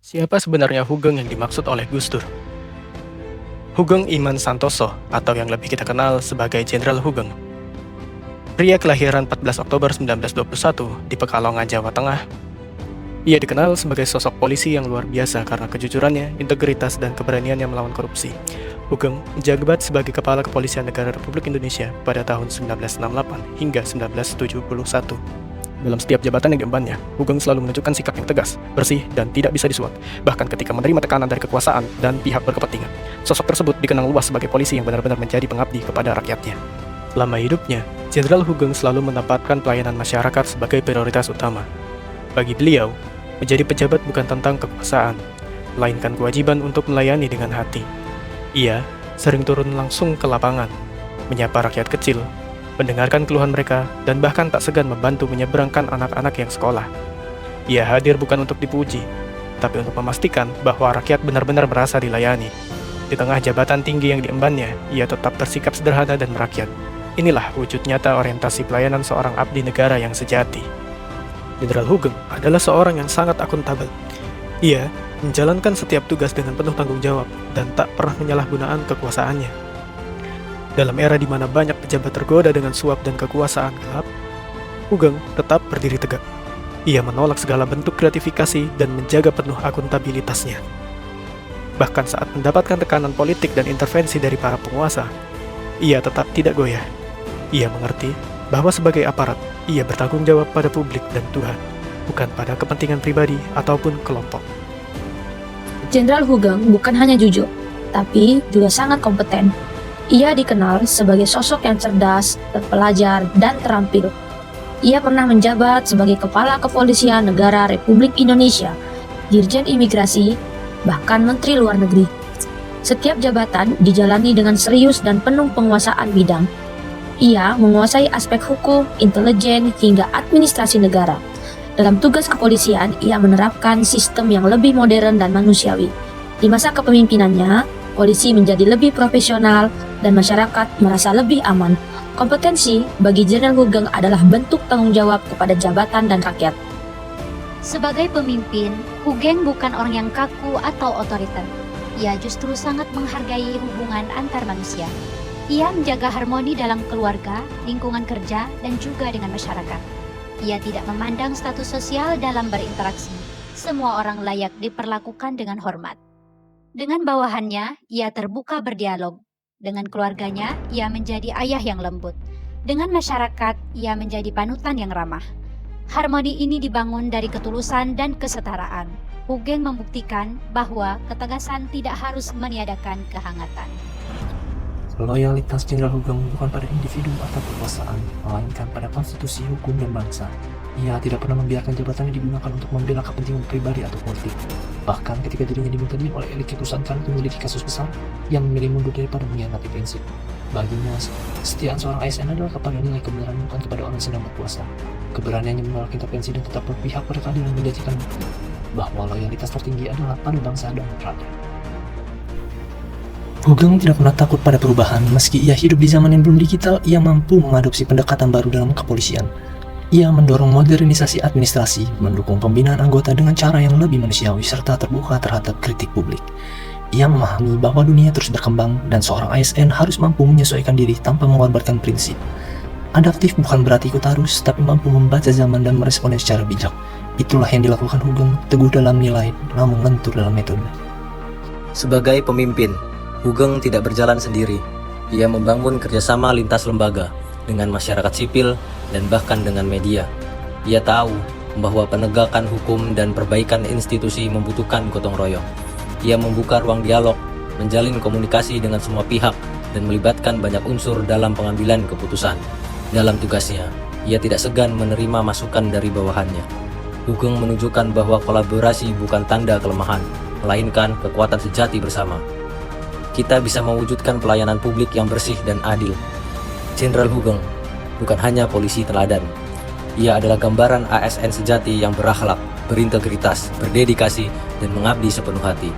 Siapa sebenarnya Hugeng yang dimaksud oleh Gus Dur? Hugeng Iman Santoso, atau yang lebih kita kenal sebagai Jenderal Hugeng. Pria kelahiran 14 Oktober 1921 di Pekalongan, Jawa Tengah. Ia dikenal sebagai sosok polisi yang luar biasa karena kejujurannya, integritas, dan keberaniannya melawan korupsi. Hugeng menjabat sebagai Kepala Kepolisian Negara Republik Indonesia pada tahun 1968 hingga 1971. Dalam setiap jabatan yang diembannya, Hugeng selalu menunjukkan sikap yang tegas, bersih, dan tidak bisa disuap, bahkan ketika menerima tekanan dari kekuasaan dan pihak berkepentingan. Sosok tersebut dikenal luas sebagai polisi yang benar-benar menjadi pengabdi kepada rakyatnya. Selama hidupnya, Jenderal Hugeng selalu menempatkan pelayanan masyarakat sebagai prioritas utama. Bagi beliau, menjadi pejabat bukan tentang kekuasaan, melainkan kewajiban untuk melayani dengan hati. Ia sering turun langsung ke lapangan, menyapa rakyat kecil, mendengarkan keluhan mereka, dan bahkan tak segan membantu menyeberangkan anak-anak yang sekolah. Ia hadir bukan untuk dipuji, tapi untuk memastikan bahwa rakyat benar-benar merasa dilayani. Di tengah jabatan tinggi yang diembannya, ia tetap bersikap sederhana dan merakyat. Inilah wujud nyata orientasi pelayanan seorang abdi negara yang sejati. Jenderal Hugeng adalah seorang yang sangat akuntabel. Ia menjalankan setiap tugas dengan penuh tanggung jawab dan tak pernah menyalahgunakan kekuasaannya. Dalam era di mana banyak pejabat tergoda dengan suap dan kekuasaan gelap, Hugeng tetap berdiri tegak. Ia menolak segala bentuk gratifikasi dan menjaga penuh akuntabilitasnya. Bahkan saat mendapatkan tekanan politik dan intervensi dari para penguasa, ia tetap tidak goyah. Ia mengerti bahwa sebagai aparat, ia bertanggung jawab pada publik dan Tuhan, bukan pada kepentingan pribadi ataupun kelompok. Jenderal Hugeng bukan hanya jujur, tapi juga sangat kompeten. Ia dikenal sebagai sosok yang cerdas, terpelajar, dan terampil. Ia pernah menjabat sebagai Kepala Kepolisian Negara Republik Indonesia, Dirjen Imigrasi, bahkan Menteri Luar Negeri. Setiap jabatan dijalani dengan serius dan penuh penguasaan bidang. Ia menguasai aspek hukum, intelijen, hingga administrasi negara. Dalam tugas kepolisian, ia menerapkan sistem yang lebih modern dan manusiawi. Di masa kepemimpinannya, polisi menjadi lebih profesional dan masyarakat merasa lebih aman. Kompetensi bagi Jenderal Hugeng adalah bentuk tanggung jawab kepada jabatan dan rakyat. Sebagai pemimpin, Hugeng bukan orang yang kaku atau otoriter. Ia justru sangat menghargai hubungan antar manusia. Ia menjaga harmoni dalam keluarga, lingkungan kerja, dan juga dengan masyarakat. Ia tidak memandang status sosial dalam berinteraksi. Semua orang layak diperlakukan dengan hormat. Dengan bawahannya, ia terbuka berdialog. Dengan keluarganya, ia menjadi ayah yang lembut. Dengan masyarakat, ia menjadi panutan yang ramah. Harmoni ini dibangun dari ketulusan dan kesetaraan. Hugeng membuktikan bahwa ketegasan tidak harus meniadakan kehangatan. Loyalitas Jenderal Hugeng bukan pada individu atau kekuasaan, melainkan pada konstitusi, hukum, dan bangsa. Ia tidak pernah membiarkan jabatannya digunakan untuk membela kepentingan pribadi atau politik. Bahkan ketika dirinya diminta diri oleh elit perusahaan karena memiliki kasus besar, ia memilih mundur daripada mengkhianati prinsip. Baginya, kesetiaan seorang ASN adalah kepada nilai kebenaran bukan kepada orang yang sedang berkuasa. Keberaniannya menolak intervensi dan tetap berpihak pada keadilan menjadikan bahwa loyalitas tertinggi adalah pada bangsa dan rakyat. Hugeng tidak pernah takut pada perubahan. Meski ia hidup di zaman yang belum digital, ia mampu mengadopsi pendekatan baru dalam kepolisian. Ia mendorong modernisasi administrasi, mendukung pembinaan anggota dengan cara yang lebih manusiawi, serta terbuka terhadap kritik publik. Ia memahami bahwa dunia terus berkembang dan seorang ASN harus mampu menyesuaikan diri tanpa mengorbankan prinsip. Adaptif bukan berarti ikut arus, tapi mampu membaca zaman dan meresponnya secara bijak. Itulah yang dilakukan Hugeng, teguh dalam nilai, namun lentur dalam metode. Sebagai pemimpin, Hugeng tidak berjalan sendiri. Ia membangun kerjasama lintas lembaga dengan masyarakat sipil dan bahkan dengan media. Ia tahu bahwa penegakan hukum dan perbaikan institusi membutuhkan gotong royong. Ia membuka ruang dialog, menjalin komunikasi dengan semua pihak, dan melibatkan banyak unsur dalam pengambilan keputusan. Dalam tugasnya, ia tidak segan menerima masukan dari bawahannya. Hugeng menunjukkan bahwa kolaborasi bukan tanda kelemahan, melainkan kekuatan sejati bersama. Kita bisa mewujudkan pelayanan publik yang bersih dan adil. Jenderal Hugeng bukan hanya polisi teladan. Ia adalah gambaran ASN sejati yang berakhlak, berintegritas, berdedikasi, dan mengabdi sepenuh hati.